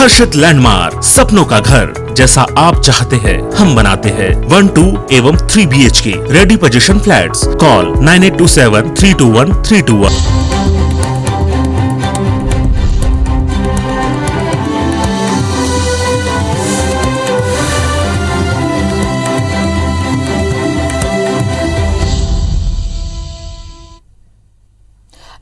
हर्षित landmark, सपनों का घर जैसा आप चाहते हैं हम बनाते हैं। 1, 2 एवं 3 BHK ready position flats. Call 9827321321।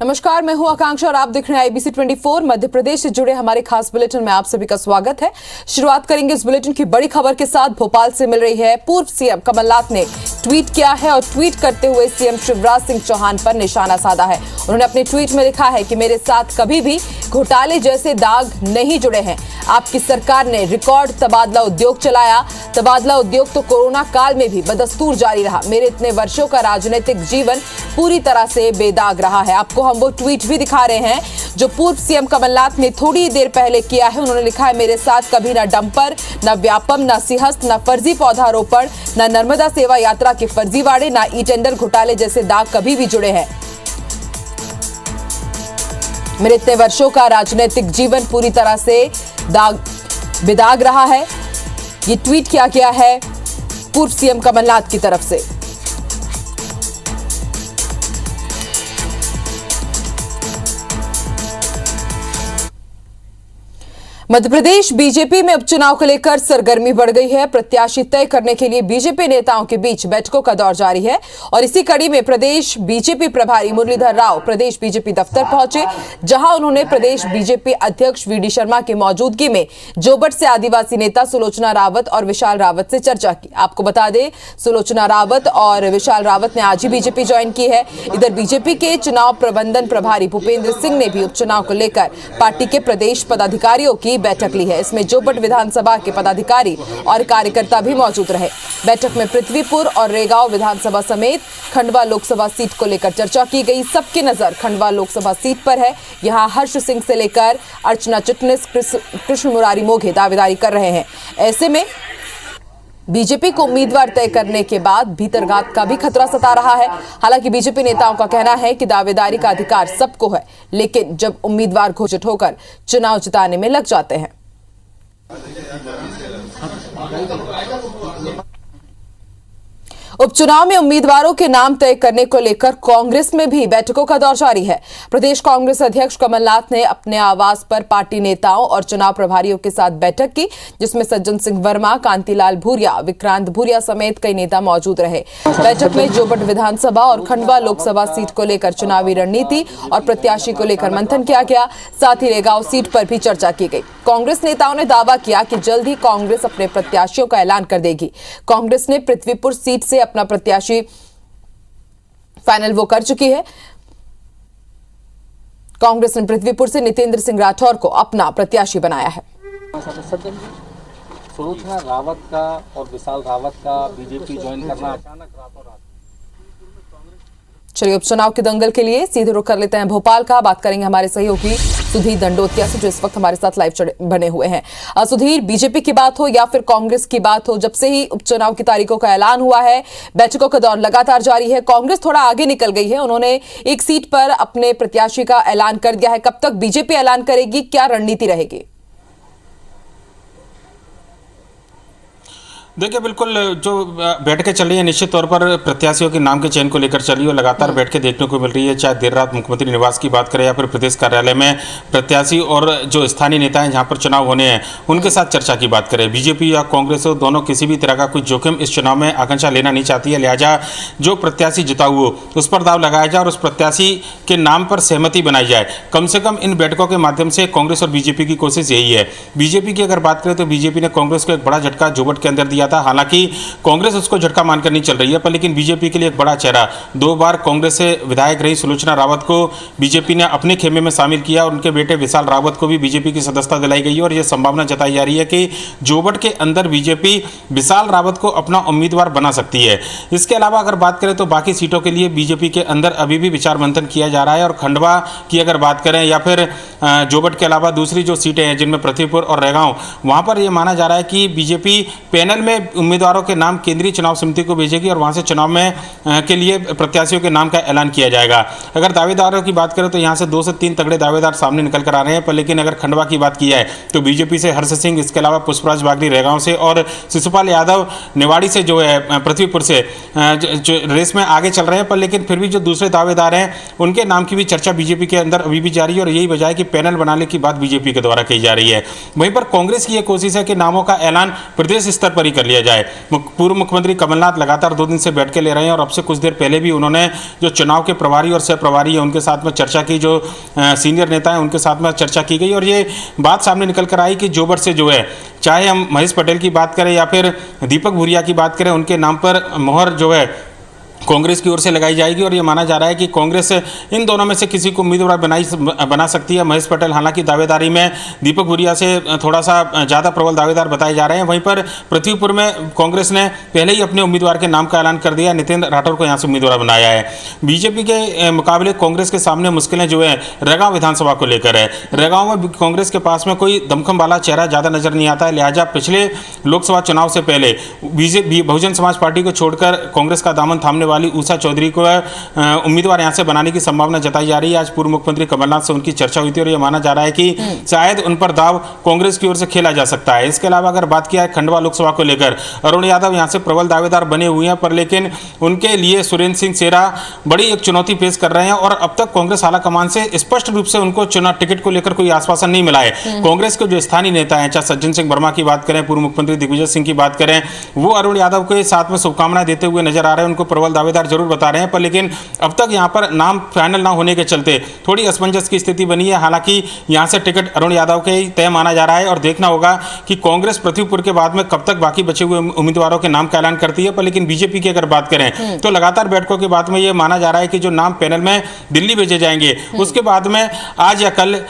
नमस्कार, मैं हूं आकांक्षा और आप देख रहे हैं IBC 24। मध्य प्रदेश से जुड़े हमारे खास बुलेटिन में आप सभी का स्वागत है। शुरुआत करेंगे इस बुलेटिन की बड़ी खबर के साथ। भोपाल से मिल रही है। पूर्व सीएम कमलनाथ ने ट्वीट किया है और ट्वीट करते हुए सीएम शिवराज सिंह चौहान पर निशाना साधा है। उन्होंने अपने ट्वीट में लिखा है कि मेरे साथ कभी भी घोटाले जैसे दाग नहीं जुड़े हैं। आपकी सरकार ने रिकॉर्ड तबादला उद्योग चलाया। तबादला उद्योग तो कोरोना काल में भी बदस्तूर जारी रहा। मेरे इतने वर्षों का राजनीतिक जीवन पूरी तरह से बेदाग रहा है। आपको हम वो ट्वीट भी दिखा रहे हैं जो पूर्व सीएम कमलनाथ ने थोड़ी देर पहले किया है। उन्होंने लिखा है, मेरे साथ कभी ना डंपर, ना व्यापम, ना सिंहस्थ, ना फर्जी पौधारोपण, ना नर्मदा सेवा यात्रा के फर्जीवाड़े, ना ई टेंडर घोटाले जैसे दाग कभी भी जुड़े हैं। मेरे इतने वर्षों का राजनीतिक जीवन पूरी तरह से बेदाग रहा है। ये ट्वीट किया गया है पूर्व सीएम कमलनाथ की तरफ से। मध्य प्रदेश बीजेपी में उपचुनाव को लेकर सरगर्मी बढ़ गई है। प्रत्याशी तय करने के लिए बीजेपी नेताओं के बीच बैठकों का दौर जारी है और इसी कड़ी में प्रदेश बीजेपी प्रभारी मुरलीधर राव प्रदेश बीजेपी दफ्तर पहुंचे, जहां उन्होंने प्रदेश बीजेपी अध्यक्ष VD शर्मा की मौजूदगी में जोबट से आदिवासी नेता सुलोचना रावत और विशाल रावत से चर्चा की। आपको बता दें, सुलोचना रावत और विशाल रावत ने आज ही बीजेपी ज्वाइन की है। इधर बीजेपी के चुनाव प्रबंधन प्रभारी भूपेंद्र सिंह ने भी उपचुनाव को लेकर पार्टी के प्रदेश पदाधिकारियों की बैठक ली है। इसमें जोबट विधानसभा के पदाधिकारी और कार्यकर्ता भी मौजूद रहे। बैठक में पृथ्वीपुर और रेगांव विधानसभा समेत खंडवा लोकसभा सीट को लेकर चर्चा की गई। सबकी नजर खंडवा लोकसभा सीट पर है। यहां हर्ष सिंह से लेकर अर्चना चिटनिस, कृष्ण मुरारी मोघे दावेदारी कर रहे हैं। ऐसे में बीजेपी को उम्मीदवार तय करने के बाद भीतरघात का भी खतरा सता रहा है। हालांकि बीजेपी नेताओं का कहना है कि दावेदारी का अधिकार सबको है, लेकिन जब उम्मीदवार घोषित होकर चुनाव जिताने में लग जाते हैं। उपचुनाव में उम्मीदवारों के नाम तय करने को लेकर कांग्रेस में भी बैठकों का दौर जारी है। प्रदेश कांग्रेस अध्यक्ष कमलनाथ ने अपने आवास पर पार्टी नेताओं और चुनाव प्रभारियों के साथ बैठक की, जिसमें सज्जन सिंह वर्मा, कांतिलाल भूरिया, विक्रांत भूरिया समेत कई नेता मौजूद रहे। बैठक में जोबट विधानसभा और खंडवा लोकसभा सीट को लेकर चुनावी रणनीति और प्रत्याशी को लेकर मंथन किया गया। साथ ही रेगांव सीट पर भी चर्चा की गई। कांग्रेस नेताओं ने दावा किया कि जल्द ही कांग्रेस अपने प्रत्याशियों का ऐलान कर देगी। कांग्रेस ने पृथ्वीपुर सीट से अपना प्रत्याशी फाइनल वो कर चुकी है। कांग्रेस ने पृथ्वीपुर से नितेंद्र सिंह राठौर को अपना प्रत्याशी बनाया है। सुलोचना रावत का और विशाल रावत का बीजेपी ज्वाइन करना अचानक रातों रात। चलिए, उपचुनाव के दंगल के लिए सीधे रुख कर लेते हैं भोपाल का। बात करेंगे हमारे सहयोगी सुधीर दंडोतिया से, जो इस वक्त हमारे साथ लाइव बने हुए हैं। सुधीर, बीजेपी की बात हो या फिर कांग्रेस की बात हो, जब से ही उपचुनाव की तारीखों का ऐलान हुआ है, बैठकों का दौर लगातार जारी है। कांग्रेस थोड़ा आगे निकल गई है। उन्होंने एक सीट पर अपने प्रत्याशी का ऐलान कर दिया है। कब तक बीजेपी ऐलान करेगी, क्या रणनीति रहेगी? देखिए, बिल्कुल जो बैठकें चल रही है निश्चित तौर पर प्रत्याशियों के नाम के चयन को लेकर चली और लगातार बैठकें देखने को मिल रही है। चाहे देर रात मुख्यमंत्री निवास की बात करें या फिर प्रदेश कार्यालय में प्रत्याशी और जो स्थानीय नेता हैं जहां पर चुनाव होने हैं उनके साथ चर्चा की बात करें। बीजेपी या कांग्रेस हो, दोनों किसी भी तरह का कोई जोखिम इस चुनाव में आकांक्षा लेना नहीं चाहती है। लिहाजा जो प्रत्याशी जिताऊ हो उस पर दाव लगाया जाए और उस प्रत्याशी के नाम पर सहमति बनाई जाए। कम से कम इन बैठकों के माध्यम से कांग्रेस और बीजेपी की कोशिश यही है। बीजेपी की अगर बात करें तो बीजेपी ने कांग्रेस को एक बड़ा झटका जोबट के अंदर दिया था। हालांकि कांग्रेस उसको झटका मानकर नहीं चल रही है, पर लेकिन बीजेपी के लिए एक बड़ा चेहरा, 2 बार कांग्रेस से विधायक रही सुलोचना रावत को बीजेपी ने अपने खेमे में शामिल किया और उनके बेटे विशाल रावत को भी बीजेपी की सदस्यता दिलाई गई है। और यह संभावना जताई जा रही है कि जोबट के अंदर बीजेपी विशाल रावत को अपना उम्मीदवार बना सकती है। इसके अलावा अगर बात करें तो बाकी सीटों के लिए बीजेपी के अंदर अभी भी विचार मंथन किया जा रहा है। और खंडवा की अगर बात करें या फिर जोबट के अलावा दूसरी जो सीटें हैं जिनमें पृथ्वीपुर और रेगांव, वहां पर यह माना जा रहा है कि बीजेपी पैनल में उम्मीदवारों के नाम केंद्रीय चुनाव समिति को भेजेगी और वहां से चुनाव में के लिए प्रत्याशियों के नाम का ऐलान किया जाएगा। अगर दावेदारों की बात करें तो यहां से 2 से 3 तगड़े दावेदार सामने निकल कर आ रहे हैं, पर लेकिन अगर खंडवा की बात की जाए तो बीजेपी से हर्ष सिंह, इसके अलावा पुष्पराज बागड़ी रेगांव से और शिशुपाल यादव निवाड़ी से जो है पृथ्वीपुर से जो रेस में आगे चल रहे हैं। पर लेकिन फिर भी जो दूसरे दावेदार हैं उनके नाम की भी चर्चा बीजेपी के अंदर अभी भी जारी है और यही वजह है कि पैनल बनाने की बात बीजेपी के द्वारा कही जा रही है। वहीं पर कांग्रेस की यह कोशिश है कि नामों का ऐलान प्रदेश स्तर पर ही कर लिया जाए। पूर्व मुख्यमंत्री कमलनाथ लगातार 2 दिन से बैठ के ले रहे हैं और अब से कुछ देर पहले भी उन्होंने जो चुनाव के प्रभारी और सह प्रभारी है उनके साथ में चर्चा की, जो सीनियर नेता हैं उनके साथ में चर्चा की गई और ये बात सामने निकल कर आई कि जोबट से जो है, चाहे हम महेश पटेल की बात करें या फिर दीपक भूरिया की बात करें, उनके नाम पर मोहर जो है कांग्रेस की ओर से लगाई जाएगी और ये माना जा रहा है कि कांग्रेस इन दोनों में से किसी को उम्मीदवार बना सकती है। महेश पटेल हालांकि दावेदारी में दीपक भूरिया से थोड़ा सा ज़्यादा प्रबल दावेदार बताए जा रहे हैं। वहीं पर पृथ्वीपुर में कांग्रेस ने पहले ही अपने उम्मीदवार के नाम का ऐलान कर दिया, नितिन राठौर को यहाँ से उम्मीदवार बनाया है। बीजेपी के मुकाबले कांग्रेस के सामने मुश्किलें जो है रेगांव विधानसभा को लेकर है। रेगांव में कांग्रेस के पास में कोई दमखम वाला चेहरा ज़्यादा नजर नहीं आता है, लिहाजा पिछले लोकसभा चुनाव से पहले बहुजन समाज पार्टी को छोड़कर कांग्रेस का दामन थामने वाली ऊषा चौधरी को उम्मीदवार यहां से बनाने की संभावना जताई जा रही है। आज पूर्व मुख्यमंत्री कमलनाथ से उनकी चर्चा हुई थी और यह माना जा रहा है कि शायद उन पर दाव कांग्रेस की ओर से खेला जा सकता है। इसके अलावा अगर बात किया है खंडवा लोकसभा को लेकर, अरुण यादव यहां से प्रबल दावेदार बने हुए हैं, पर लेकिन उनके लिए सुरेंद्र सिंह सेरा बड़ी एक चुनौती पेश कर रहे हैं और अब तक कांग्रेस आला कमान से स्पष्ट रूप से उनको चुनाव टिकट को लेकर कोई आश्वासन नहीं मिला है। कांग्रेस के जो स्थानीय नेता हैं, चाहे सज्जन सिंह वर्मा की बात करें, पूर्व मुख्यमंत्री दिग्विजय सिंह की बात करें, वो अरुण यादव के साथ में शुभकामनाएं देते हुए नजर आ रहे हैं, उनको प्रबल दावेदार जरूर बता रहे हैं, पर लेकिन अब तक यहां पर नाम फाइनल ना होने के चलते थोड़ी असमंजस की स्थिति बनी है। हालांकि यहां से टिकट अरुण यादव के ही तय माना जा रहा है और देखना होगा कि कांग्रेस पृथ्वीपुर के बाद में कब तक बाकी बचे हुए उम्मीदवारों के नाम का ऐलान करती है। पर लेकिन बीजेपी की अगर बात करें तो लगातार बैठकों के बाद में यह माना जा रहा है कि जो नाम पैनल में दिल्ली भेजे जाएंगे उसके बाद में आज या कल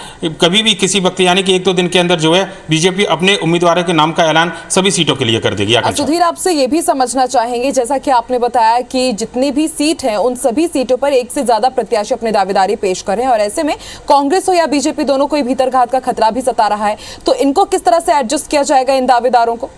कभी भी किसी वक्त यानी कि 1-2 दिन के अंदर जो है बीजेपी अपने उम्मीदवारों के नाम का ऐलान सभी सीटों के लिए कर देगी। सुधीर, आपसे ये भी समझना चाहेंगे, जैसा कि आपने बताया कि जितनी भी सीट है उन सभी सीटों पर एक से ज्यादा प्रत्याशी अपने दावेदारी पेश कर रहे हैं और ऐसे में कांग्रेस हो या बीजेपी दोनों को भीतरघात का खतरा भी सता रहा है, तो इनको किस तरह से एडजस्ट किया जाएगा इन दावेदारों को?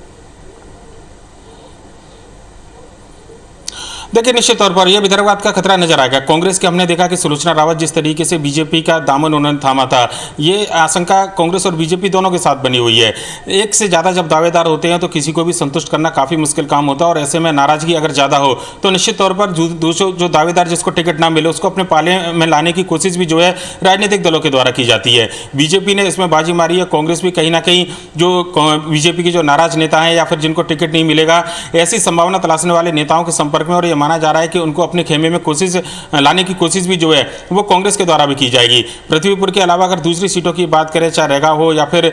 देखिए, निश्चित तौर पर यह विदर्भवाद का खतरा नजर आएगा। कांग्रेस के हमने देखा कि सुलोचना रावत जिस तरीके से बीजेपी का दामन उन्होंने थामा था, ये आशंका कांग्रेस और बीजेपी दोनों के साथ बनी हुई है। एक से ज़्यादा जब दावेदार होते हैं तो किसी को भी संतुष्ट करना काफ़ी मुश्किल काम होता है और ऐसे में नाराजगी अगर ज़्यादा हो तो निश्चित तौर पर जो दावेदार जिसको टिकट ना मिले उसको अपने पाले में लाने की कोशिश भी जो है राजनीतिक दलों के द्वारा की जाती है। बीजेपी ने इसमें बाजी मारी है, कांग्रेस भी कहीं ना कहीं जो बीजेपी के जो नाराज नेता हैं या फिर जिनको टिकट नहीं मिलेगा ऐसी संभावना तलाशने वाले नेताओं के संपर्क में, और यह माना जा रहा है कि उनको अपने खेमे में लाने की कोशिश भी जो है वो कांग्रेस के द्वारा भी की जाएगी। पृथ्वीपुर के अलावा अगर दूसरी सीटों की बात करें, चाहे रेगा हो या फिर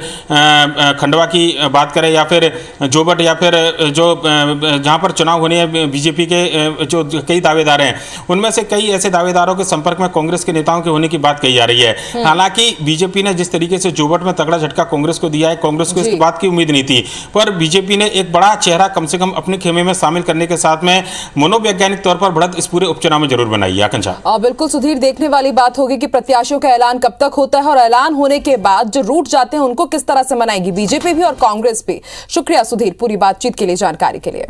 खंडवा की बात करें या फिर जोबट या फिर जो जहां पर चुनाव होने हैं बीजेपी के जो कई दावेदार हैं उनमें से कई ऐसे दावेदारों के संपर्क में कांग्रेस के नेताओं के होने की बात कही जा रही है। हालांकि बीजेपी ने जिस तरीके से जोबट में तगड़ा झटका कांग्रेस को दिया है, कांग्रेस को इस बात की उम्मीद नहीं थी, पर बीजेपी ने एक बड़ा चेहरा कम से कम अपने खेमे में शामिल करने के साथ में मनोवैज्ञानिक तौर पर बढ़त इस पूरे उपचुनाव में जरूर बनाई है। आकांक्षा, बिल्कुल सुधीर, देखने वाली बात होगी कि प्रत्याशियों का ऐलान कब तक होता है और ऐलान होने के बाद जो रूट जाते हैं उनको किस तरह से मनाएगी बीजेपी भी और कांग्रेस भी। शुक्रिया सुधीर पूरी बातचीत के लिए, जानकारी के लिए।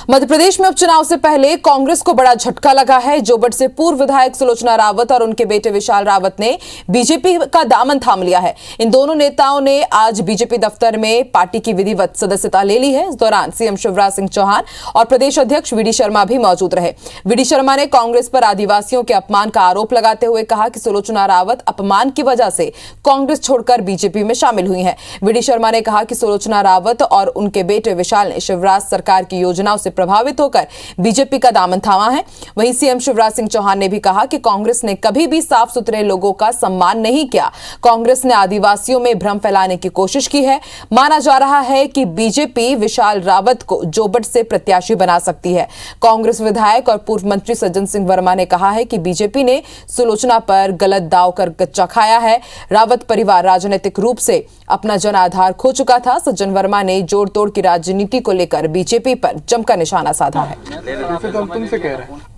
मध्य प्रदेश में उपचुनाव से पहले कांग्रेस को बड़ा झटका लगा है। जोबट से पूर्व विधायक सुलोचना रावत और उनके बेटे विशाल रावत ने बीजेपी का दामन थाम लिया है। इन दोनों नेताओं ने आज बीजेपी दफ्तर में पार्टी की विधिवत सदस्यता ले ली है। इस दौरान सीएम शिवराज सिंह चौहान और प्रदेश अध्यक्ष वीडी शर्मा भी मौजूद रहे। वीडी शर्मा ने कांग्रेस पर आदिवासियों के अपमान का आरोप लगाते हुए कहा कि सुलोचना रावत अपमान की वजह से कांग्रेस छोड़कर बीजेपी में शामिल हुई हैं। वीडी शर्मा ने कहा कि सुलोचना रावत और उनके बेटे विशाल ने शिवराज सरकार की योजनाओं से प्रभावित होकर बीजेपी का दामन थामा है। वहीं सीएम शिवराज सिंह चौहान ने भी कहा कि कांग्रेस ने कभी भी साफ सुथरे लोगों का सम्मान नहीं किया। कांग्रेस ने आदिवासियों में भ्रम फैलाने की कोशिश की है। माना जा रहा है कि बीजेपी विशाल रावत को जोबट से प्रत्याशी बना सकती है। कांग्रेस विधायक और पूर्व मंत्री सज्जन सिंह वर्मा ने कहा है कि बीजेपी ने सुलोचना पर गलत दांव कर कच्चा खाया है। रावत परिवार राजनीतिक रूप से अपना जन आधार खो चुका था। सज्जन वर्मा ने जोड़ तोड़ की राजनीति को लेकर बीजेपी पर जमकर निशाना साधा है। तुमसे कह रहे हैं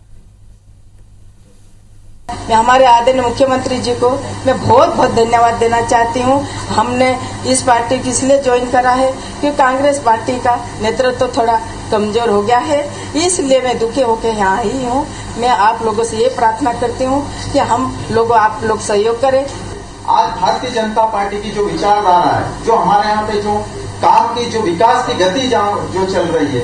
मैं हमारे आदरणीय मुख्यमंत्री जी को मैं बहुत बहुत धन्यवाद देना चाहती हूँ। हमने इस पार्टी को इसलिए ज्वाइन करा है कि कांग्रेस पार्टी का नेतृत्व थोड़ा कमजोर हो गया है, इसलिए मैं दुखी होकर यहाँ आई हूँ। मैं आप लोगों से ये प्रार्थना करती हूँ कि आप लोग सहयोग करें। आज भारतीय जनता पार्टी की जो विचारधारा है, जो हमारे यहाँ पे जो काम की जो विकास की गति जो चल रही है,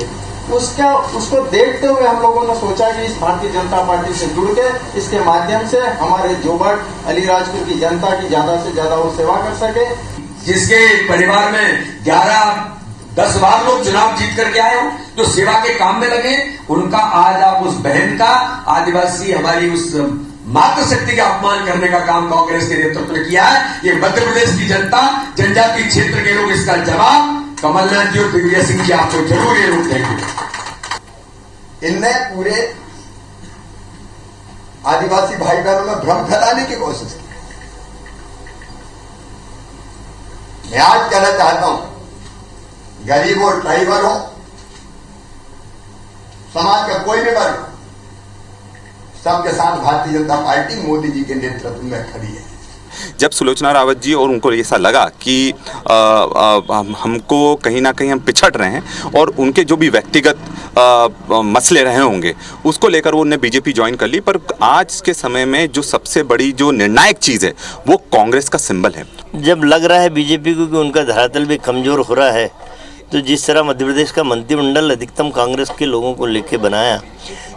उसको देखते हुए हम लोगों ने सोचा कि इस भारतीय जनता पार्टी से जुड़ के इसके माध्यम से हमारे जोबट अलीराजपुर की जनता की ज्यादा से ज्यादा वो सेवा कर सके। जिसके परिवार में 11-10 बार लोग चुनाव जीत करके आए हो, जो सेवा के काम में लगे, उनका आज आप उस बहन का, आदिवासी हमारी उस मातृशक्ति का अपमान करने का काम कांग्रेस के नेतृत्व ने किया है। ये मध्य प्रदेश की जनता, जनजातीय क्षेत्र के लोग इसका जवाब कमलनाथ जी और दिग्विजय सिंह जी आपको जरूर ये रूप देंगे। इनने पूरे आदिवासी भाई बहनों में भ्रम फैलाने की कोशिश की। मैं आज कहना चाहता हूं, गरीब और ट्राइबल हो, समाज का कोई भी वर्ग, सबके साथ भारतीय जनता पार्टी मोदी जी के नेतृत्व में खड़ी है। जब सुलोचना रावत जी और उनको ऐसा लगा कि हमको कहीं ना कहीं हम पिछड़ रहे हैं और उनके जो भी व्यक्तिगत मसले रहे होंगे उसको लेकर वो उन्होंने बीजेपी ज्वाइन कर ली। पर आज के समय में जो सबसे बड़ी जो निर्णायक चीज़ है वो कांग्रेस का सिंबल है। जब लग रहा है बीजेपी को कि उनका धरातल भी कमज़ोर हो रहा है, तो जिस तरह मध्य प्रदेश का मंत्रिमंडल अधिकतम कांग्रेस के लोगों को लेकर बनाया,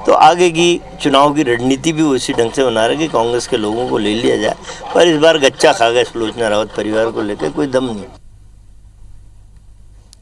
तो आगे की चुनाव की रणनीति भी उसी ढंग से बना रहे कि कांग्रेस के लोगों को ले लिया जाए। पर इस बार गच्चा खा गए सुलोचना रावत परिवार को लेकर, कोई दम नहीं।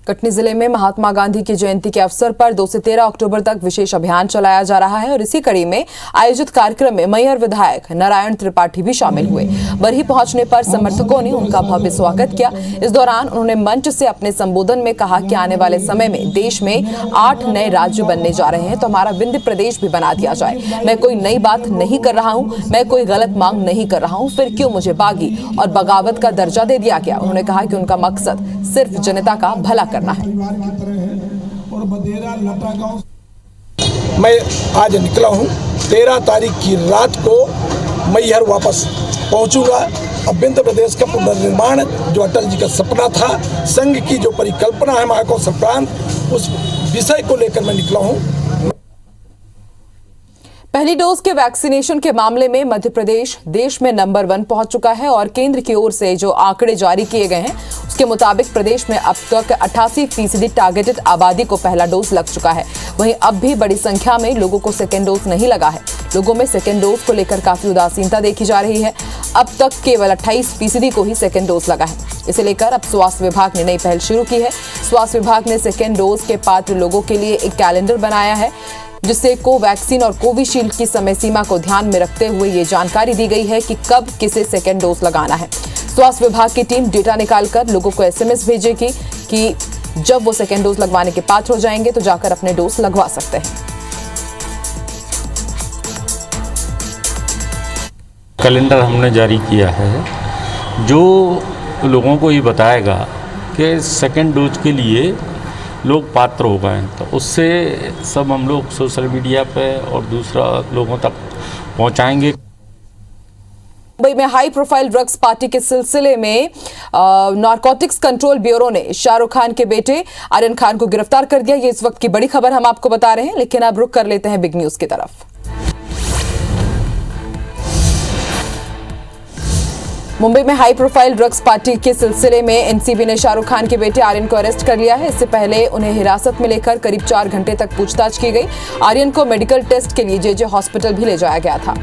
कटनी जिले में महात्मा गांधी की जयंती के अवसर पर 2 से 13 अक्टूबर तक विशेष अभियान चलाया जा रहा है और इसी कड़ी में आयोजित कार्यक्रम में मैहर विधायक नारायण त्रिपाठी भी शामिल हुए। बरही पहुंचने पर समर्थकों ने उनका भव्य स्वागत किया। इस दौरान उन्होंने मंच से अपने संबोधन में कहा कि आने वाले समय में देश में 8 नए राज्य बनने जा रहे हैं, तो हमारा विंध्य प्रदेश भी बना दिया जाए। मैं कोई नई बात नहीं कर रहा हूँ, मैं कोई गलत मांग नहीं कर रहा हूँ, फिर क्यों मुझे बागी और बगावत का दर्जा दे दिया गया। उन्होंने कहा कि उनका मकसद सिर्फ जनता का भला करना है। मैं आज निकला हूँ, 13 तारीख की रात को मैहर वापस पहुँचूंगा। अब विंध्य प्रदेश का पुनर्निर्माण जो अटल जी का सपना था, संघ की जो परिकल्पना है महाको सप्रांत, उस विषय को लेकर मैं निकला हूँ। पहली डोज के वैक्सीनेशन के मामले में मध्य प्रदेश देश में नंबर 1 पहुंच चुका है और केंद्र की ओर से जो आंकड़े जारी किए गए हैं उसके मुताबिक प्रदेश में अब तक 88% टारगेटेड आबादी को पहला डोज लग चुका है। वहीं अब भी बड़ी संख्या में लोगों को सेकेंड डोज नहीं लगा है। लोगों में सेकेंड डोज को लेकर काफी उदासीनता देखी जा रही है। अब तक केवल 28% को ही सेकेंड डोज लगा है। इसे लेकर अब स्वास्थ्य विभाग ने नई पहल शुरू की है। स्वास्थ्य विभाग ने सेकेंड डोज के पात्र लोगों के लिए एक कैलेंडर बनाया है, जिससे कोवैक्सीन और कोविशील्ड की समय सीमा को ध्यान में रखते हुए ये जानकारी दी गई है कि कब किसे सेकेंड डोज लगाना है। स्वास्थ्य विभाग की टीम डेटा निकालकर लोगों को SMS भेजेगी कि जब वो सेकेंड डोज लगवाने के पात्र हो जाएंगे तो जाकर अपने डोज लगवा सकते हैं। कैलेंडर हमने जारी किया है जो लोगों को ये बताएगा कि सेकेंड डोज के लिए लोग पात्र हो गए, तो उससे सब हम लोग सोशल मीडिया पे और दूसरा लोगों तक पहुंचाएंगे। मुंबई में हाई प्रोफाइल ड्रग्स पार्टी के सिलसिले में नारकोटिक्स कंट्रोल ब्यूरो ने शाहरुख खान के बेटे आर्यन खान को गिरफ्तार कर दिया। ये इस वक्त की बड़ी खबर हम आपको बता रहे हैं, लेकिन अब रुक कर लेते हैं बिग न्यूज की तरफ। मुंबई में हाई प्रोफाइल ड्रग्स पार्टी के सिलसिले में एनसीबी ने शाहरुख खान के बेटे आर्यन को अरेस्ट कर लिया है। इससे पहले उन्हें हिरासत में लेकर करीब 4 घंटे तक पूछताछ की गई। आर्यन को मेडिकल टेस्ट के लिए जेजे हॉस्पिटल भी ले जाया गया था।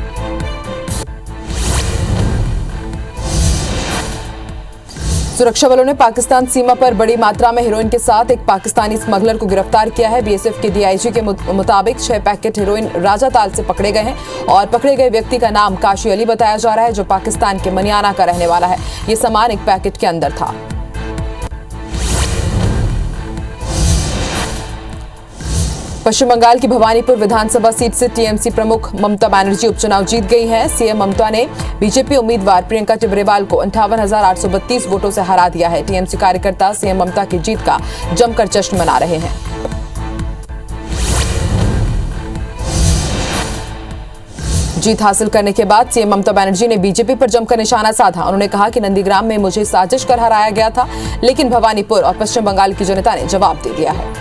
सुरक्षा बलों ने पाकिस्तान सीमा पर बड़ी मात्रा में हेरोइन के साथ एक पाकिस्तानी स्मगलर को गिरफ्तार किया है। बीएसएफ के डीआईजी के मुताबिक 6 पैकेट हेरोइन राजाताल से पकड़े गए हैं और पकड़े गए व्यक्ति का नाम काशी अली बताया जा रहा है, जो पाकिस्तान के मनियाना का रहने वाला है। ये सामान एक पैकेट के अंदर था। पश्चिम बंगाल की भवानीपुर विधानसभा सीट से टीएमसी प्रमुख ममता बनर्जी उपचुनाव जीत गई हैं। सीएम ममता ने बीजेपी उम्मीदवार प्रियंका टिब्रेवाल को 58,832 वोटों से हरा दिया है। टीएमसी कार्यकर्ता सीएम ममता की जीत का जमकर जश्न मना रहे हैं। जीत हासिल करने के बाद सीएम ममता बनर्जी ने बीजेपी पर जमकर निशाना साधा। उन्होंने कहा कि नंदीग्राम में मुझे साजिश कर हराया गया था, लेकिन भवानीपुर और पश्चिम बंगाल की जनता ने जवाब दे दिया है।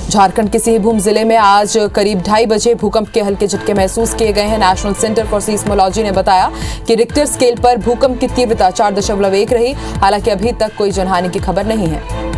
झारखंड के सिंहभूम जिले में आज करीब 2:30 बजे भूकंप के हल्के झटके महसूस किए गए हैं। नेशनल सेंटर फॉर सीस्मोलॉजी ने बताया कि रिक्टर स्केल पर भूकंप की तीव्रता 4.1 रही। हालांकि अभी तक कोई जनहानि की खबर नहीं है।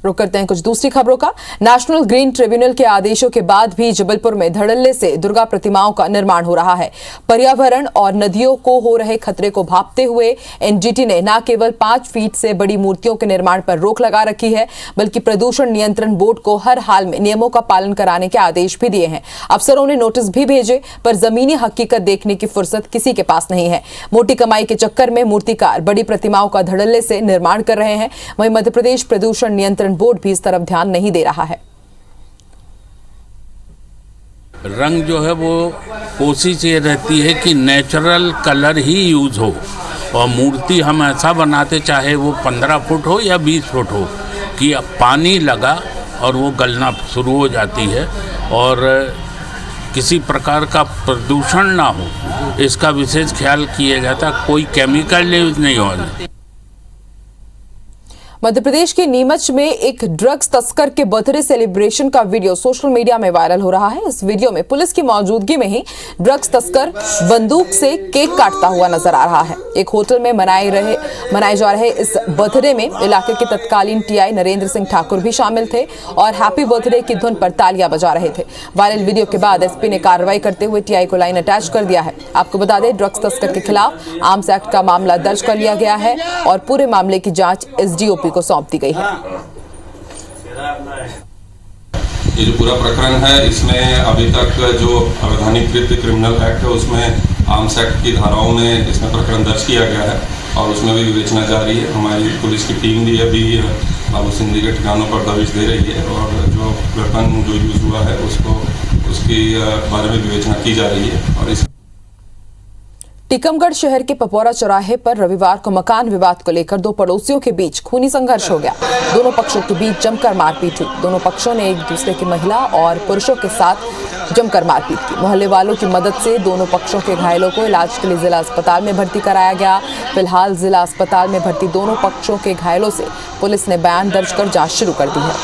रुक करते हैं कुछ दूसरी खबरों का। नेशनल ग्रीन ट्रिब्यूनल के आदेशों के बाद भी जबलपुर में धड़ल्ले से दुर्गा प्रतिमाओं का निर्माण हो रहा है। पर्यावरण और नदियों को हो रहे खतरे को भांपते हुए एनजीटी ने न केवल 5 फीट से बड़ी मूर्तियों के निर्माण पर रोक लगा रखी है, बल्कि प्रदूषण नियंत्रण बोर्ड को हर हाल में नियमों का पालन कराने के आदेश भी दिए हैं। अफसरों ने नोटिस भी भेजे, पर जमीनी हकीकत देखने की फुर्सत किसी के पास नहीं है। मोटी कमाई के चक्कर में मूर्तिकार बड़ी प्रतिमाओं का धड़ल्ले से निर्माण कर रहे हैं। वहीं मध्य प्रदेश प्रदूषण नियंत्रण बोर्ड भी इस तरफ ध्यान नहीं दे रहा है। रंग जो है वो कोशिश ये रहती है कि नेचुरल कलर ही यूज हो, और मूर्ति हम ऐसा बनाते, चाहे वो 15 फुट हो या 20 फुट हो, कि पानी लगा और वो गलना शुरू हो जाती है और किसी प्रकार का प्रदूषण ना हो, इसका विशेष ख्याल किया जाता। कोई केमिकल यूज नहीं होना। मध्य प्रदेश के नीमच में एक ड्रग्स तस्कर के बर्थडे सेलिब्रेशन का वीडियो सोशल मीडिया में वायरल हो रहा है। इस वीडियो में पुलिस की मौजूदगी में ही ड्रग्स तस्कर बंदूक से केक काटता हुआ नजर आ रहा है। एक होटल में मनाए जा रहे इस बर्थडे में इलाके के तत्कालीन टीआई नरेंद्र सिंह ठाकुर भी शामिल थे और हैप्पी बर्थडे की धुन पर तालियां बजा रहे थे। वायरल वीडियो के बाद एसपी ने कार्रवाई करते हुए टीआई को लाइन अटैच कर दिया है। आपको बता दें, ड्रग्स तस्कर के खिलाफ आर्म्स एक्ट का मामला दर्ज कर लिया गया है और पूरे मामले की जांच एसडीओपी को सौंप दी गई है। ये जो पूरा प्रकरण है, इसमें अभी तक जो अवैधानिक कृत्य क्रिमिनल एक्ट है, उसमें आर्म्स एक्ट की धाराओं में इसमें प्रकरण दर्ज किया गया है और उसमें भी विवेचना जारी है। हमारी पुलिस की टीम भी अभी बाबू सिंधी के ठिकानों पर दबिश दे रही है और जो वेपन जो यूज हुआ है उसकी बारे में विवेचना की जा रही है। और इस टीकमगढ़ शहर के पपौरा चौराहे पर रविवार को मकान विवाद को लेकर 2 पड़ोसियों के बीच खूनी संघर्ष हो गया। दोनों पक्षों के बीच जमकर मारपीट हुई। दोनों पक्षों ने एक दूसरे की महिला और पुरुषों के साथ जमकर मारपीट की। मोहल्ले वालों की मदद से दोनों पक्षों के घायलों को इलाज के लिए जिला अस्पताल में भर्ती कराया गया। फिलहाल जिला अस्पताल में भर्ती दोनों पक्षों के घायलों से पुलिस ने बयान दर्ज कर जांच शुरू कर दी है।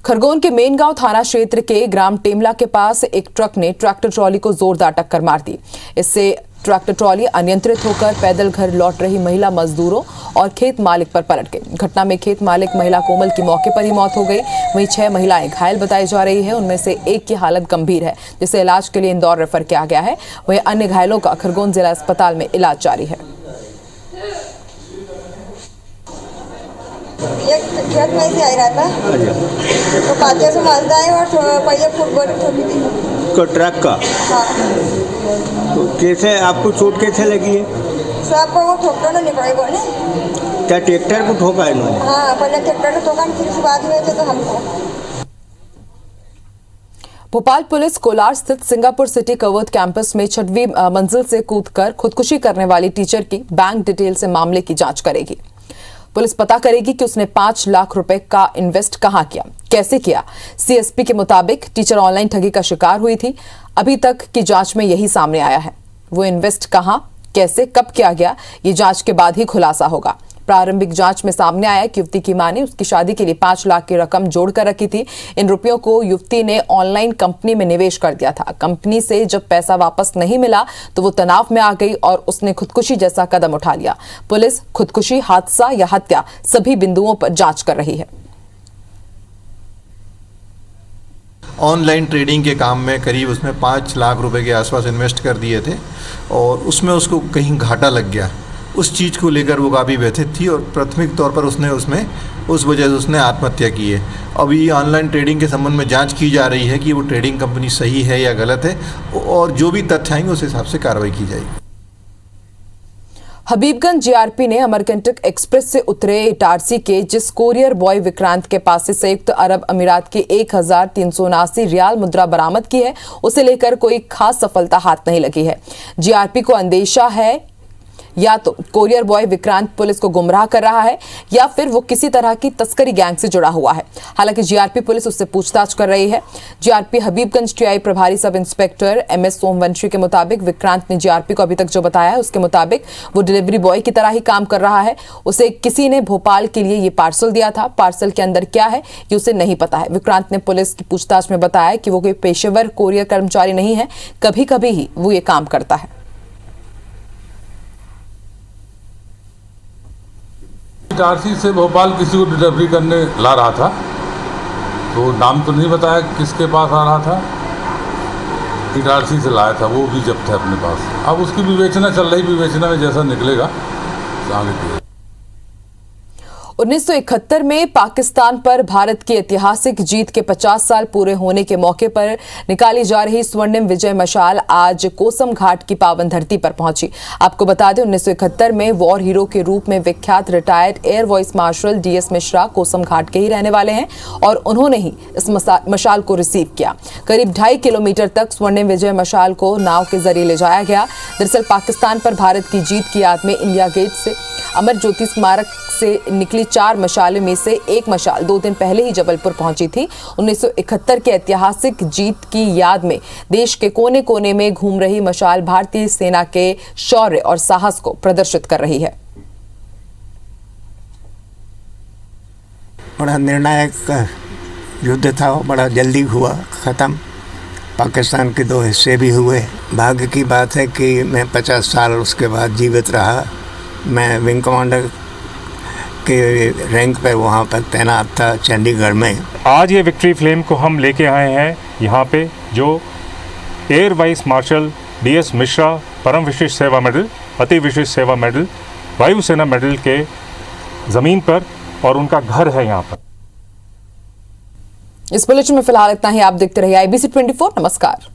खरगोन के मेनगांव थाना क्षेत्र के ग्राम टेमला के पास एक ट्रक ने ट्रैक्टर ट्रॉली को जोरदार टक्कर मार दी। इससे ट्रैक्टर ट्रॉली अनियंत्रित होकर पैदल घर लौट रही महिला मजदूरों और खेत मालिक पर पलट गई। घटना में खेत मालिक महिला कोमल की मौके पर ही मौत हो गई। वहीं 6 महिलाएं घायल बताई जा रही है। उनमें से एक की हालत गंभीर है, जिसे इलाज के लिए इंदौर रेफर किया गया है। वहीं अन्य घायलों का खरगोन जिला अस्पताल में इलाज जारी है। एक खेत में से आ रहा था तो पाते से मारता है और पहिए फुटबॉल ठोकी थी को ट्रक का। हाँ। तो कैसे आपको चोट कैसे लगी है? सब को वो ठोकर नहीं पड़ेगा ना। क्या ट्रैक्टर को ठोका है इन्होंने? हाँ, पहले ट्रैक्टर को ठोका, फिर उसके बाद में तो हमको। भोपाल पुलिस कोलार स्थित सिंगापुर सिटी कवर्ड कैंपस में 6वीं मंजिल से कूदकर खुदकुशी करने वाली टीचर की बैंक डिटेल से मामले की जांच करेगी। पुलिस पता करेगी कि उसने 5 लाख रुपए का इन्वेस्ट कहां किया, कैसे किया। सीएसपी के मुताबिक टीचर ऑनलाइन ठगी का शिकार हुई थी। अभी तक की जांच में यही सामने आया है। वो इन्वेस्ट कहां, कैसे, कब किया गया, ये जांच के बाद ही खुलासा होगा। प्रारंभिक जांच में सामने आया कि युवती की मां ने उसकी शादी के लिए 5 लाख की रकम जोड़कर रखी थी। इन रुपयों को युवती ने ऑनलाइन कंपनी में निवेश कर दिया था। कंपनी से जब पैसा वापस नहीं मिला तो वो तनाव में आ गई और उसने खुदकुशी जैसा कदम उठा लिया। पुलिस खुदकुशी, हादसा या हत्या सभी बिंदुओं पर जांच कर रही है। ऑनलाइन ट्रेडिंग के काम में करीब उसमें 5 लाख रुपए के आसपास इन्वेस्ट कर दिए थे और उसमें उसको कहीं घाटा लग गया। उस चीज़ को लेकर वो काफ़ी व्यथित थी और प्राथमिक तौर पर उस वजह से उसने आत्महत्या की है। अभी ऑनलाइन ट्रेडिंग के संबंध में जांच की जा रही है कि वो ट्रेडिंग कंपनी सही है या गलत है, और जो भी तथ्य आएंगे उस हिसाब से कार्रवाई की जाएगी। हबीबगंज जीआरपी ने अमरकंटक एक्सप्रेस से उतरे इटारसी के जिस कोरियर बॉय विक्रांत के पास से संयुक्त अरब अमीरात के 1379 रियाल मुद्रा बरामद की है, उसे लेकर कोई खास सफलता हाथ नहीं लगी है। जीआरपी को अंदेशा है या तो कोरियर बॉय विक्रांत पुलिस को गुमराह कर रहा है या फिर वो किसी तरह की तस्करी गैंग से जुड़ा हुआ है। हालांकि जीआरपी पुलिस उससे पूछताछ कर रही है। जीआरपी हबीबगंज टीआई प्रभारी सब इंस्पेक्टर एमएस सोमवंशी के मुताबिक विक्रांत ने जीआरपी को अभी तक जो बताया है उसके मुताबिक वो डिलीवरी बॉय की तरह ही काम कर रहा है। उसे किसी ने भोपाल के लिए ये पार्सल दिया था। पार्सल के अंदर क्या है ये उसे नहीं पता है। विक्रांत ने पुलिस की पूछताछ में बताया कि वो कोई पेशेवर कोरियर कर्मचारी नहीं है, कभी कभी ही वो ये काम करता है। इटारसी से भोपाल किसी को डिलीवरी करने ला रहा था, तो नाम तो नहीं बताया किसके पास आ रहा था। इटारसी से लाया था, वो भी जब्त है अपने पास। अब उसकी विवेचना चल रही, विवेचना में जैसा निकलेगा आगे। 1971 में पाकिस्तान पर भारत की ऐतिहासिक जीत के 50 साल पूरे होने के मौके पर निकाली जा रही स्वर्णिम विजय मशाल आज कोसम घाट की पावन धरती पर पहुंची। आपको बता दें 1971 में वॉर हीरो के रूप में विख्यात retired air vice marshal DS Mishra Kosam Ghat के ही रहने वाले हैं और उन्होंने ही इस मशाल को रिसीव किया। करीब 2.5 किलोमीटर तक स्वर्णिम विजय मशाल को नाव के जरिए ले जाया गया। दरअसल पाकिस्तान पर भारत की जीत की याद में इंडिया गेट से अमर ज्योति स्मारक से निकली 4 मशालों में से एक मशाल 2 दिन पहले ही जबलपुर पहुंची थी। 1971 के ऐतिहासिक जीत की याद में देश के कोने कोने में घूम रही मशाल भारतीय सेना के शौर्य और साहस को प्रदर्शित कर रही है। बड़ा निर्णायक युद्ध था, बड़ा जल्दी हुआ खत्म। पाकिस्तान के 2 हिस्से भी हुए। भाग्य की बात है कि मैं 50 साल उसके बाद जीवित रहा। मैं विंग कमांडर के रैंक पर वहाँ पर तैनात था चंडीगढ़ में। आज ये विक्ट्री फ्लेम को हम लेके आए हैं यहाँ पे, जो air vice marshal DS Mishra परम विशिष्ट सेवा मेडल, अति विशिष्ट सेवा मेडल, वायुसेना मेडल के ज़मीन पर, और उनका घर है यहाँ पर। इस बुलेटिन में फिलहाल इतना ही। आप देखते रहिए IBC 24। नमस्कार।